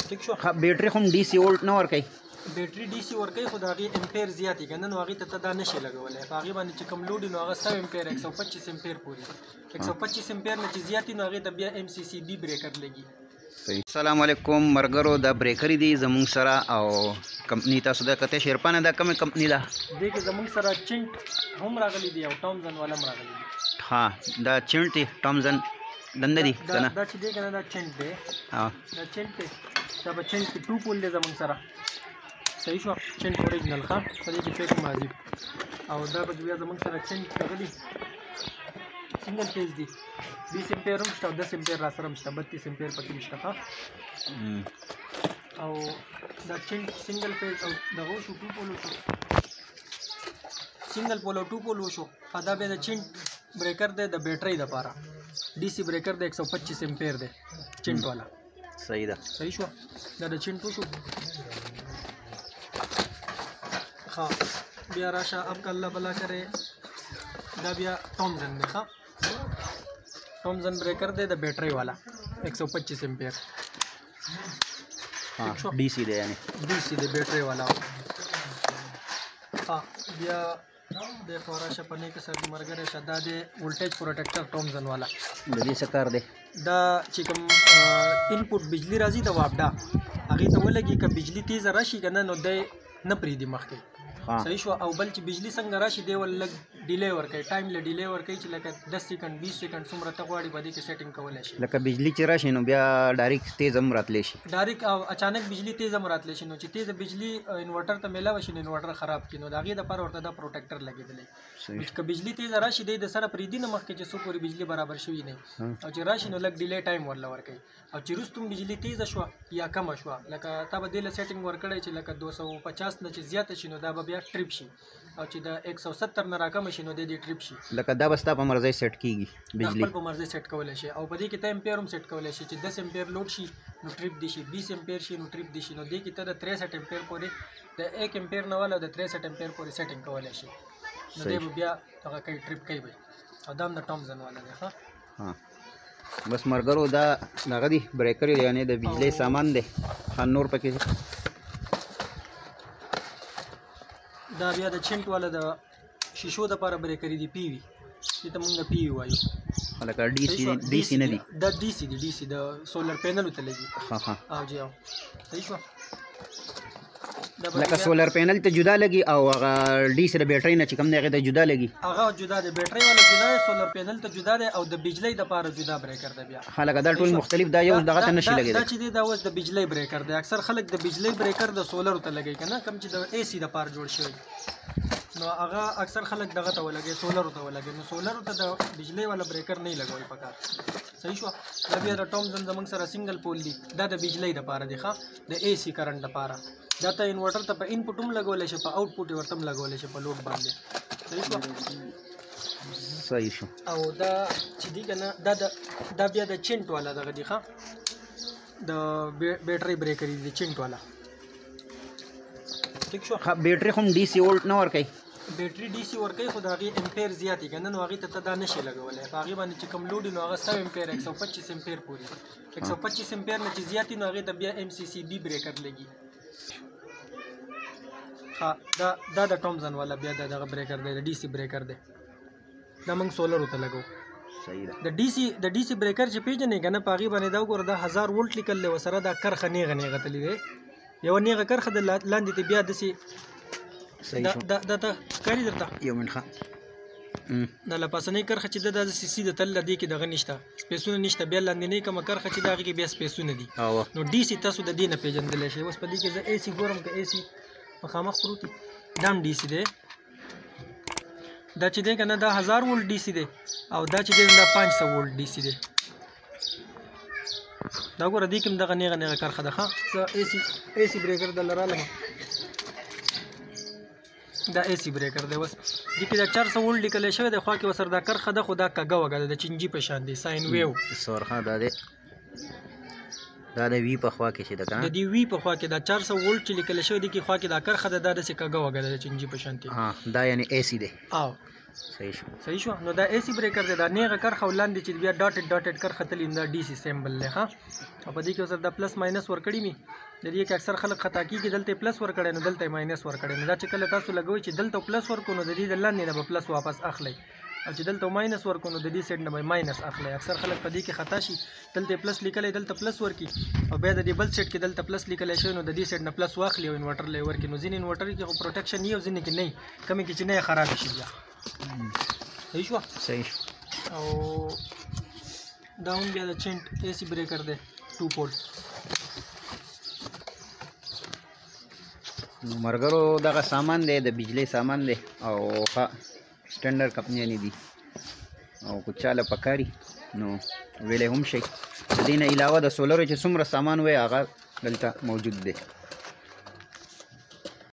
ٹھیک شو بیټري خو ډي سي وولټ نه ورکوي بیټري ډي سي ورکوي خو د هغې امپیر زیات وي که نه نو هغې ته ته دا نشي لګولی په هغې باندې چې کوم لوډ وي نو هغه 100 امپیر 125 امپیر پورې 125 امپیر نه چې زیات وي نو هغې ته بیا ایم سی سی بي بریکر لګي. السلام علیکم مرګرو دا بریکر دی زمونږ سره او کمپنی تاسو د کته شیرپانه دا کومه کمپنی ده دې کې زمونږ سره چینټ هم راغلی دی او ټامزن والا هم راغلی دی. ها دا چینټ دی ټامزن دنده دی کنه دا چې دی کنه دا چینټ دی ها دا چینټ دی دا به چینټ کې 2 پول دی زمونږ سره صحیح شو چینټ اوریجنل ښه په دې کې فیک مازی او دا به بیا زمونږ سره چینټ راغلی سنگل فیز دی 20 امپیر هم شته 10 امپیر را سره شته 32 امپیر پکې شته ښه او دا چینټ سنگل فیز او دغه شو 2 پول شو سنگل پول او 2 پول شو دا به د چینټ بریکر دی د بیټری د لپاره D C breaker दे 125 एम्पेयर दे चिंट वाला सही दा सही शो दा चिंटू शो हाँ बिया राशा अब का अल्लाह भला करे दा बिया टॉमजन ने हाँ टॉमजन ब्रेकर दे द बैटरी वाला 125 एम्पेयर हाँ डीसी दे यानी डीसी दे बैटरी वाला हाँ बिया देखो राशा पने के साथ मरगर शदा दे वोल्टेज प्रोटेक्टर टॉमजन वाला दे सकार दे दा चिकम इनपुट बिजली राजी दा वापडा अगी तो लगी कि बिजली तेज राशि कना नो दे न प्रीदी मखके सही शो او बल چې बिजली څنګه راشي دی ول لګ ډیلی ورکړي ټایم له ډیلی ورکړي چې لکه 10 سکند 20 سکند څومره تغواړي باندې کې سیټینګ کولای شي لکه بجلی چې راشي نو بیا ډایرکټ تیز هم راتلی شي ډایرکټ او اچانک بجلی تیز هم راتلی شي نو چې تیز بجلی انورټر ته ملاوي شي انورټر خراب کینو داغه د پر ورته دا پروټیکټر لګیدل چې بجلی تیز راشي د سره پریدي نه مخکې چې سو پوری بجلی برابر شوی نه او چې راشي نو لګ ډیلی ټایم ورل ورکړي او چې رستم بجلی تیز شو یا کم شو لکه تا به د سیټینګ ورکړي چې لکه 250 نه چې زیات شي نو دا بیا ټریپ شي او چې دا 170 نه راکم شي نو د دې ټریپ شي لکه دا بستا په مرزي سیټ کیږي بجلی په مرزي سیټ کولای شي او په دې کې ته امپیر هم سیټ کولای شي چې 10 امپیر لوډ شي نو ټریپ دي شي 20 امپیر شي نو ټریپ دي شي نو دې کې ته د 63 امپیر پورې د 1 امپیر نه ولا د 63 امپیر پورې سیټینګ کولای شي نو دې بیا هغه کوي ټریپ کوي به او دا د ټامزن والا دی ها بس مرګرو دا دغه دی بریکر یعنی د بجلی سامان دی خان نور پکې دا بیا د چینټ والا د شیشو د لپاره بریکر دی پی وی چې ته مونږ پی وی وایو لکه D C نه دی دا D C د سولر پینل ته لګي ها او جی او صحیح شو لکه سولر پینل ته جدا لګي او هغه D C د بیټری نه چې کوم دی هغه ته جدا لګي هغه جدا دی بیټری والا جدا دی سولر پینل ته جدا دی او د بجلی د لپاره جدا بریکر دی بیا لکه دا ټول مختلف دا یو دغه ته نشي لګي دا چې دا اوس د بجلی بریکر دی اکثر خلک د بجلی بریکر د سولر ته لګي کنه کم چې د اي سي د لپاره جوړ شوی نو هغه اکثر خلک دغه ته ولګي سولر ته ولګي نو سولر ته د بجلی والا بریکر نه لګوي پکار صحیح شو دا بیا د ټامزن زمنګ سره سنگل پول دی دا د بجلی د لپاره دی ښه د اي سي کرنٹ لپاره دا ته انورټر ته په انپوټ هم لګول شي په آوټپوټ ورته هم لګول شي په لوډ باندې صحیح شو او دا چې دی کنه دا بیا د چینټ والا دغه دی ښه د بیټری بریکر دی چینټ والا ٹھیک شو بیټری هم D सी وولټ نه ورکوي بیټری D C ورکوي خو د هغې امپیر زیات وي که نه نو هغې ته دا نشي لګولی په هغې باندې چې کوم لوډ وي نو هغه 100 امپیر 125 امپیر پورې 125 امپیر نه چې زیات وي نو هغې ته بیا ایم سی سی بي بریکر لګي ها دا د ټامزن والا بیا دغه بریکر دی د D C بریکر دی دا موږ سولر ته لګو صحیح ده د D C بریکر چې پیژنې که نه په هغې باندې دا وګوره دا 1000 وولټ لیکل دی ورسره دا کرښه نیغه نیغه تللی دی یو نیغه کرښه د لاندې ته بیا داسې دا ته ښکاري درته یو منټ ښه دا له پاسنۍ کرښه چې دا داسې سیده تلله دې کې دغه نشته سپیسونه نشته بیا لاندنۍ کومه کرښه چې د هغې کې بیا سپیسونه دي نو D C تاسو د دې نه پېژندلی شئ اوس په دې کې زه اے سي ګورم که اے سي مخامخ پروت دی دا هم D C دی دا چې دی که نه دا 1000 وولټ D C دی او دا چې دی دا 500 وولټ D C دی دا ګوره دې کې هم دغه نیغه نیغه کرښه ده ښه زه اے سي بریکر دله رالم دا اے سی بریکر دی اوس دې کې دا 400 وولټ لیکلی شوی دی خوا کې ورسره دا کرښه ده خو دا کږه وږه ده د چینجي په شان دی ساین ویو سورخه دا دی دا د وی په خوا کې چې ده که نه د دې وی په خوا کې دا 400 وولټ چې لیکلی شوی دی کې خوا کې دا کرښه ده دا داسې کږه وږه ده د چینجي په شانتي دا یعنې اے سی دی او صحیح شو. صحیح شو. نو دا اے سی بریکر دی دا نیغه کرخه ولاندې چې بیا ډاټډ ډاټډ کرخه تللی دا ډي سی سیمبل دی ښه. او په دې کې اوس دا پلس ماینس ورکړي مي د دې کې اکثر خلک خطا کېږي دلته پلس ورکړی نو دلته ماینس ورکړی نو دا چې کله تاسو لګوئ چې دلته پلس ورکو نو د دې د لاندې نه به پلس واپس اخلئ او چې دلته ماینس ورکو نو د دې سایډ نه به ماینس اخلئ. اکثر خلک په دې کې خطا شي دلته پلس لیکلی دلته پلس ورکړي او بیا د دې بل سایډ کې دلته پلس لیکلی شوی نو د دې سایډ نه پلس واخلي او انورټر له ورکړي. نو ځینې انورټر کې خو پروټیکشن یې او ځینې کې نه وي کمې کې چې نه یې خراب شي بیا. صحیح شو. صحیح شو. او دا هم بیا د چینټ اے سی بریکر دی 2 پول. نو مرګرو دغه سامان دی د بجلی سامان دی او ښه سټنډرډ کمپنیانې دي او که چاله پکاري نو ویلی هم شي. د دې نه علاوه د سولرو چې څومره سامان وی هغه دلته موجود دی.